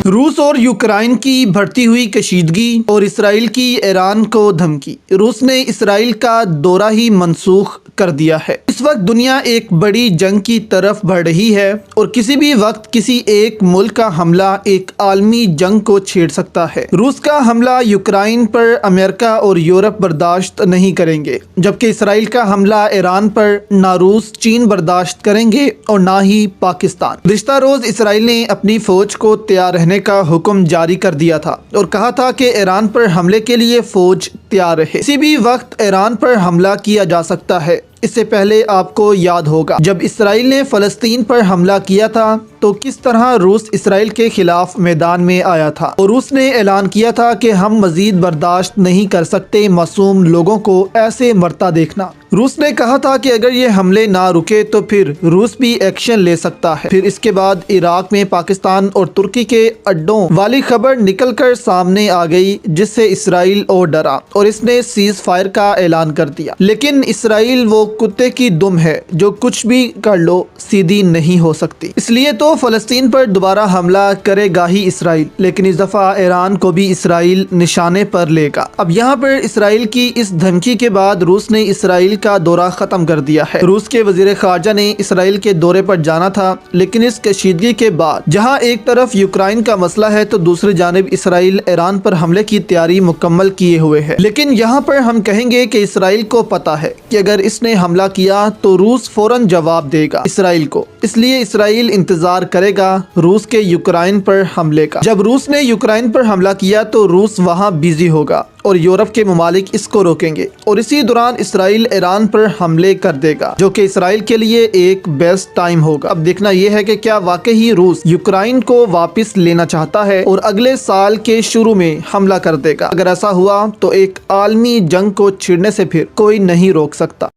रूस और यूक्रेन की बढ़ती हुई कशीदगी और इसराइल की ईरान को धमकी। रूस ने इसराइल का दौरा ही मनसूख कर दिया है। इस वक्त दुनिया एक बड़ी जंग की तरफ बढ़ रही है और किसी भी वक्त किसी एक मुल्क का हमला एक आलमी जंग को छेड़ सकता है। रूस का हमला यूक्रेन पर अमेरिका और यूरोप बर्दाश्त नहीं करेंगे, जबकि इसराइल का हमला ईरान पर ना रूस चीन बर्दाश्त करेंगे और ना ही पाकिस्तान। गुज़िश्ता रोज इसराइल ने अपनी फौज को तैयार रहने का हुक्म जारी कर दिया था और कहा था कि ईरान पर हमले के लिए फौज तैयार रहे। किसी भी वक्त ईरान पर हमला किया जा सकता है। इससे पहले आपको याद होगा जब इसराइल ने फ़लस्तीन पर हमला किया था तो किस तरह रूस इसराइल के खिलाफ मैदान में आया था और रूस ने ऐलान किया था कि हम मजीद बर्दाश्त नहीं कर सकते मासूम लोगों को ऐसे मरता देखना। रूस ने कहा था कि अगर ये हमले ना रुके तो फिर रूस भी एक्शन ले सकता है। फिर इसके बाद इराक में पाकिस्तान और तुर्की के अड्डों वाली खबर निकलकर सामने आ गई, जिससे इसराइल और डरा और इसने सीज फायर का ऐलान कर दिया। लेकिन इसराइल वो कुत्ते की दुम है जो कुछ भी कर लो सीधी नहीं हो सकती। इसलिए तो फ़लस्तीन पर दोबारा हमला करेगा ही इसराइल, लेकिन इस दफ़ा ईरान को भी इसराइल निशाने पर लेगा। अब यहाँ पर इसराइल की इस धमकी के बाद रूस ने इसराइल का दौरा ख़त्म कर दिया है। रूस के वज़ीर ख़ारजा ने इसराइल के दौरे पर जाना था, लेकिन इस कशीदगी के बाद जहाँ एक तरफ यूक्रेन का मसला है तो दूसरी जानिब इसराइल ईरान पर हमले की तैयारी मुकम्मल किए हुए है। लेकिन यहाँ पर हम कहेंगे कि इसराइल को पता है कि अगर इसने हमला किया तो रूस फौरन जवाब देगा इसराइल को, इसलिए इसराइल इंतजार करेगा रूस के यूक्रेन पर हमले का। जब रूस ने यूक्रेन पर हमला किया तो रूस वहां बिजी होगा और यूरोप के ममालिक इसको रोकेंगे और इसी दौरान इसराइल ईरान पर हमले कर देगा, जो कि इसराइल के लिए एक बेस्ट टाइम होगा। अब देखना यह है कि क्या वाकई ही रूस यूक्रेन को वापस लेना चाहता है और अगले साल के शुरू में हमला कर देगा। अगर ऐसा हुआ तो एक आलमी जंग को छिड़ने से फिर कोई नहीं रोक सकता।